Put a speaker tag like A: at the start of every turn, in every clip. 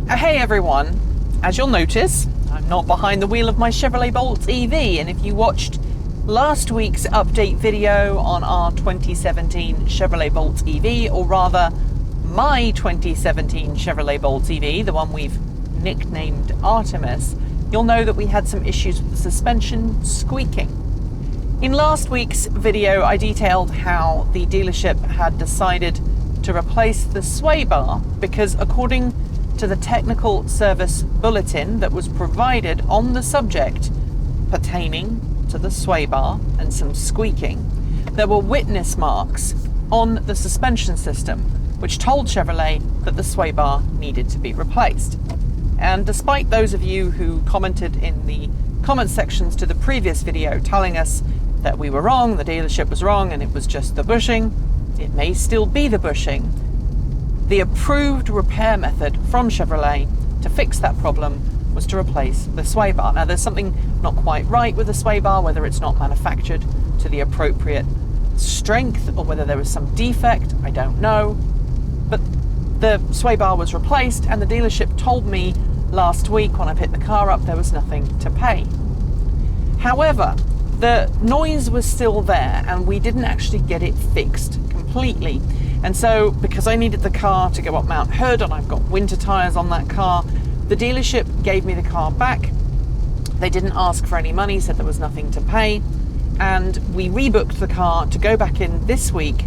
A: Hey everyone, as you'll notice, I'm not behind the wheel of my Chevrolet Bolt EV, and if you watched last week's update video on our 2017 Chevrolet Bolt EV, or rather my 2017 Chevrolet Bolt EV, the one we've nicknamed Artemis, you'll know that we had some issues with the suspension squeaking. In last week's video, I detailed how the dealership had decided to replace the sway bar because, according to the technical service bulletin that was provided on the subject pertaining to the sway bar and some squeaking, there were witness marks on the suspension system which told Chevrolet that the sway bar needed to be replaced. And despite those of you who commented in the comment sections to the previous video telling us that we were wrong, the dealership was wrong, and it was just the bushing, it may still be the bushing. The approved repair method from Chevrolet to fix that problem was to replace the sway bar. Now, there's something not quite right with the sway bar, whether it's not manufactured to the appropriate strength or whether there was some defect, I don't know. But the sway bar was replaced, and the dealership told me last week when I picked the car up there was nothing to pay. However, the noise was still there and we didn't actually get it fixed completely. And so, because I needed the car to go up Mount Hood and I've got winter tyres on that car, the dealership gave me the car back. They didn't ask for any money, said there was nothing to pay. And we rebooked the car to go back in this week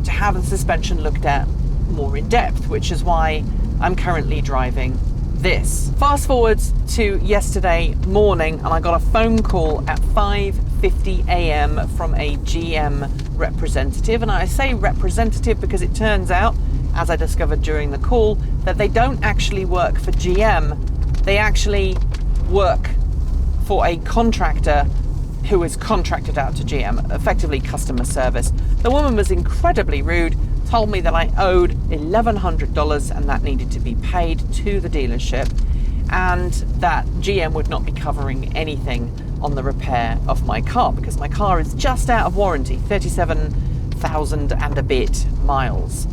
A: to have the suspension looked at more in depth, which is why I'm currently driving this. Fast forward to yesterday morning, and I got a phone call at 5:50 a.m. from a GM representative. And I say representative because it turns out, as I discovered during the call, that they don't actually work for GM. They actually work for a contractor who is contracted out to GM, effectively customer service. The woman was incredibly rude, told me that I owed $1,100 and that needed to be paid to the dealership, and that GM would not be covering anything on the repair of my car because my car is just out of warranty, 37,000 and a bit miles.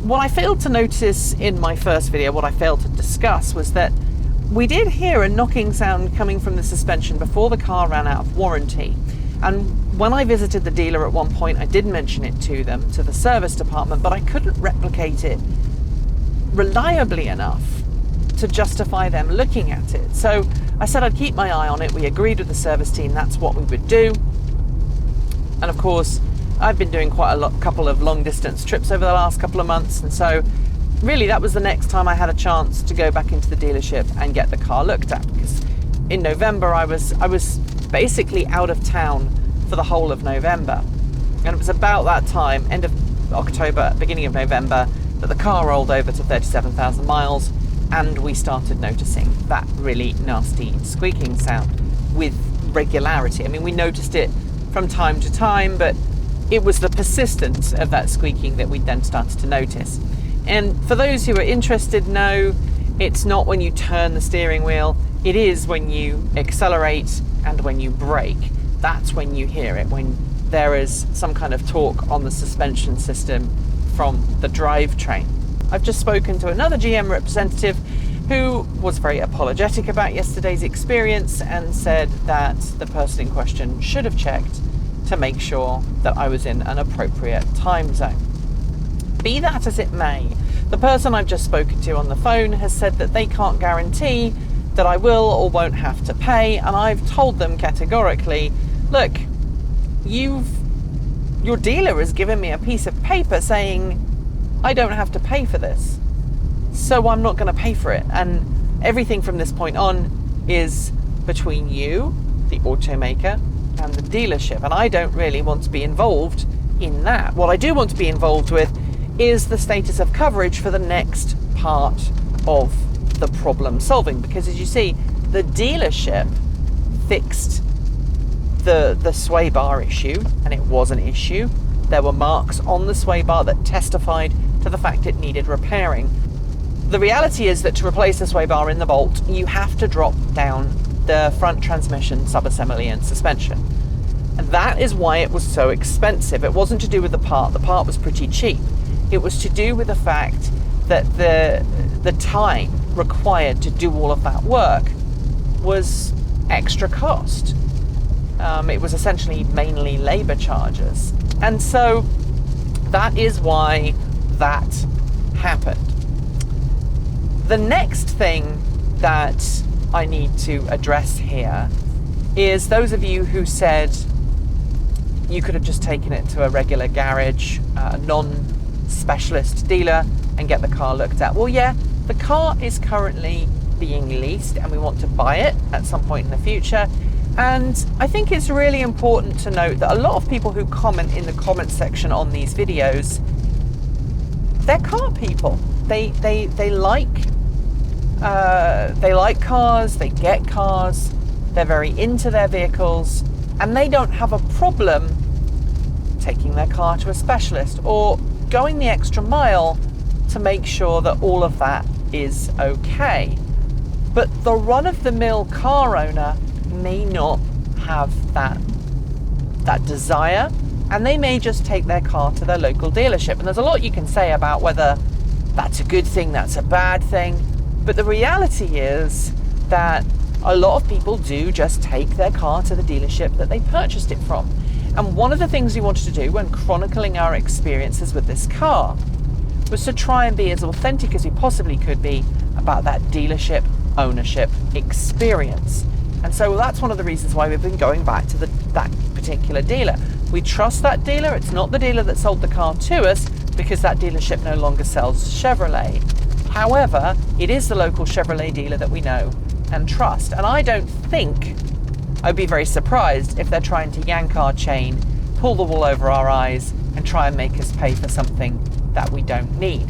A: What I failed to notice in my first video, what I failed to discuss, was that we did hear a knocking sound coming from the suspension before the car ran out of warranty. And when I visited the dealer at one point, I did mention it to them, to the service department, but I couldn't replicate it reliably enough to justify them looking at it. So I said I'd keep my eye on it. We agreed with the service team that's what we would do. And of course, I've been doing quite a couple of long distance trips over the last couple of months, and so really that was the next time I had a chance to go back into the dealership and get the car looked at, because in November I was basically out of town for the whole of November, and it was about that time, end of October, beginning of November, that the car rolled over to 37,000 miles and we started noticing that really nasty squeaking sound with regularity. I mean, we noticed it from time to time, but it was the persistence of that squeaking that we then started to notice. And for those who are interested, no, it's not when you turn the steering wheel, it is when you accelerate and when you brake. That's when you hear it, when there is some kind of torque on the suspension system from the drivetrain. I've just spoken to another GM representative who was very apologetic about yesterday's experience and said that the person in question should have checked to make sure that I was in an appropriate time zone. Be that as it may, the person I've just spoken to on the phone has said that they can't guarantee that I will or won't have to pay, and I've told them categorically, look, your dealer has given me a piece of paper saying I don't have to pay for this, so I'm not going to pay for it, and everything from this point on is between you, the automaker, and the dealership, and I don't really want to be involved in that. What I do want to be involved with is the status of coverage for the next part of the problem solving, because as you see, the dealership fixed the sway bar issue, and it was an issue. There were marks on the sway bar that testified to the fact it needed repairing. The reality is that to replace the sway bar in the Bolt, you have to drop down the front transmission, subassembly and suspension. And that is why it was so expensive. It wasn't to do with the part was pretty cheap. It was to do with the fact that the time required to do all of that work was extra cost. It was essentially mainly labour charges. And so that is why that happened. The next thing that I need to address here is those of you who said you could have just taken it to a regular garage, a non-specialist dealer, and get the car looked at. Well, yeah, the car is currently being leased and we want to buy it at some point in the future. And I think it's really important to note that a lot of people who comment in the comment section on these videos, they're car people. They like cars, they get cars, they're very into their vehicles, and they don't have a problem taking their car to a specialist or going the extra mile to make sure that all of that is okay. But the run-of-the-mill car owner may not have that desire, and they may just take their car to their local dealership. And there's a lot you can say about whether that's a good thing, that's a bad thing, but the reality is that a lot of people do just take their car to the dealership that they purchased it from. And one of the things we wanted to do when chronicling our experiences with this car was to try and be as authentic as we possibly could be about that dealership ownership experience. And so that's one of the reasons why we've been going back to that particular dealer. We trust that dealer. It's not the dealer that sold the car to us, because that dealership no longer sells Chevrolet. However, it is the local Chevrolet dealer that we know and trust. And I don't think, I'd be very surprised if they're trying to yank our chain, pull the wool over our eyes, and try and make us pay for something that we don't need.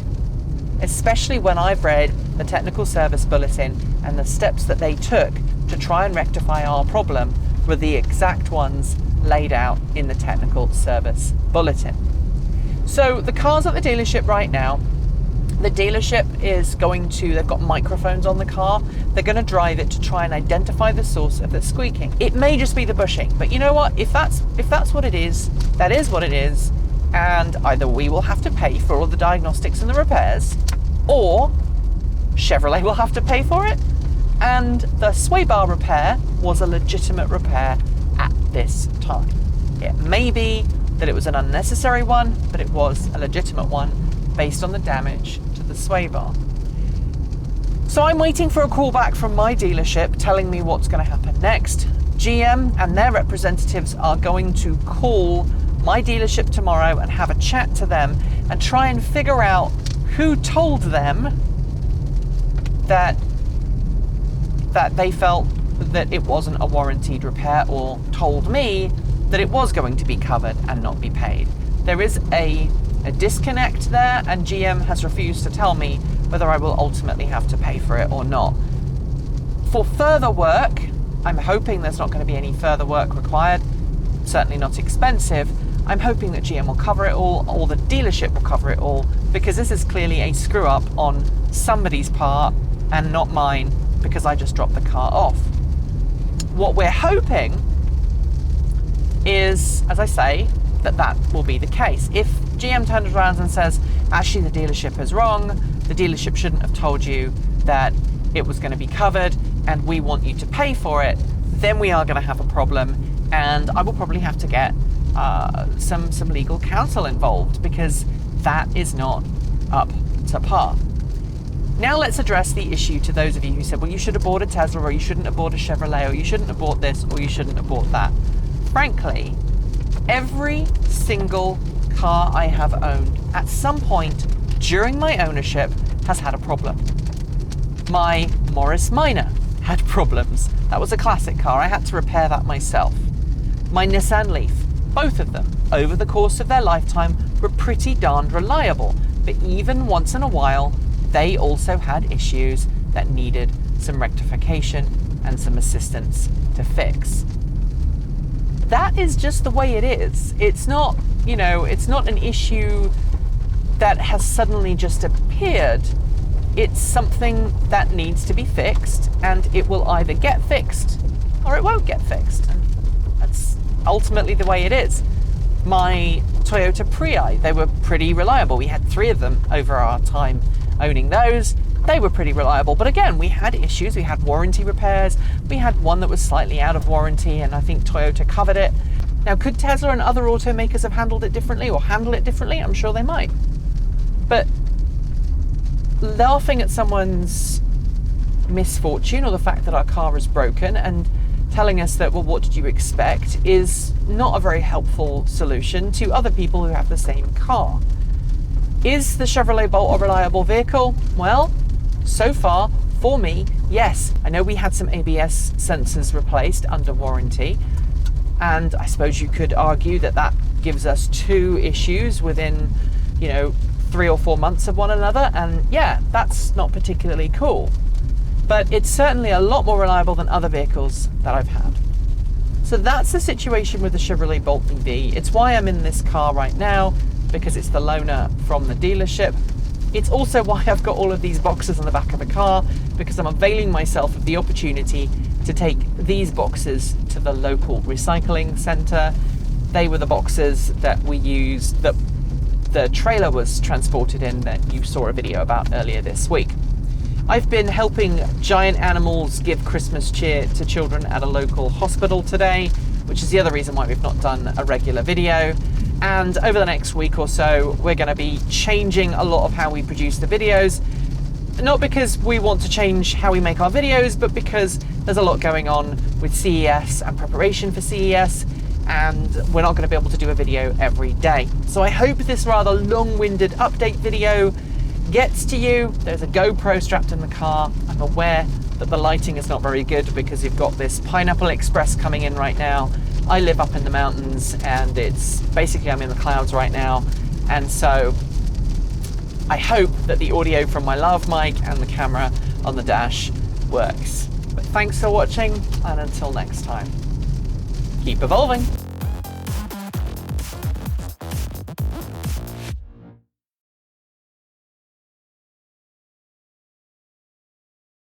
A: Especially when I've read the technical service bulletin and the steps that they took to try and rectify our problem were the exact ones laid out in the technical service bulletin. So the car's at the dealership right now. The dealership is they've got microphones on the car. They're going to drive it to try and identify the source of the squeaking. It may just be the bushing, but you know what? If that's what it is, that is what it is. And either we will have to pay for all the diagnostics and the repairs, or Chevrolet will have to pay for it. And the sway bar repair was a legitimate repair at this time. It may be that it was an unnecessary one, but it was a legitimate one based on the damage to the sway bar. So I'm waiting for a call back from my dealership telling me what's going to happen next. GM and their representatives are going to call my dealership tomorrow and have a chat to them and try and figure out who told them that they felt that it wasn't a warranted repair, or told me that it was going to be covered and not be paid. There is a disconnect there, and GM has refused to tell me whether I will ultimately have to pay for it or not. For further work, I'm hoping there's not going to be any further work required, certainly not expensive. I'm hoping that GM will cover it all, or the dealership will cover it all, because this is clearly a screw up on somebody's part and not mine, because I just dropped the car off. What we're hoping is, as I say, that will be the case. If GM turns around and says, actually the dealership is wrong, the dealership shouldn't have told you that it was going to be covered and we want you to pay for it, then we are going to have a problem, and I will probably have to get some legal counsel involved, because that is not up to par. Now let's address the issue to those of you who said, well, you should have bought a Tesla, or you shouldn't have bought a Chevrolet, or you shouldn't have bought this, or you shouldn't have bought that. Frankly, every single car I have owned at some point during my ownership has had a problem. My Morris Minor had problems. That was a classic car. I had to repair that myself. My Nissan Leaf, both of them, over the course of their lifetime, were pretty darned reliable. But even once in a while, they also had issues that needed some rectification and some assistance to fix. That is just the way it is. It's not, it's not an issue that has suddenly just appeared. It's something that needs to be fixed, and it will either get fixed or it won't get fixed. And that's ultimately the way it is. My Toyota Prii, they were pretty reliable. We had 3 of them over our time owning those. they were pretty reliable. But again, we had issues. We had warranty repairs. We had one that was slightly out of warranty, and I think Toyota covered it. Now, could Tesla and other automakers have handled it differently or handle it differently? I'm sure they might. But laughing at someone's misfortune or the fact that our car is broken and telling us that, well, what did you expect, is not a very helpful solution to other people who have the same car. Is the Chevrolet Bolt a reliable vehicle? Well, so far, for me, yes. I know we had some ABS sensors replaced under warranty, and I suppose you could argue that that gives us 2 issues within, 3 or 4 months of one another, and yeah, that's not particularly cool. But it's certainly a lot more reliable than other vehicles that I've had. So that's the situation with the Chevrolet Bolt EV. It's why I'm in this car right now, because it's the loaner from the dealership. It's also why I've got all of these boxes on the back of the car, because I'm availing myself of the opportunity to take these boxes to the local recycling centre. They were the boxes that we used, that the trailer was transported in, that you saw a video about earlier this week. I've been helping giant animals give Christmas cheer to children at a local hospital today, which is the other reason why we've not done a regular video. And over the next week or so, we're going to be changing a lot of how we produce the videos. Not because we want to change how we make our videos, but because there's a lot going on with CES and preparation for CES, and we're not going to be able to do a video every day. So I hope this rather long-winded update video gets to you. There's a GoPro strapped in the car. I'm aware that the lighting is not very good because you've got this Pineapple Express coming in right now. I live up in the mountains, and it's basically, I'm in the clouds right now, and so I hope that the audio from my lav mic and the camera on the dash works. But thanks for watching, and until next time, keep evolving.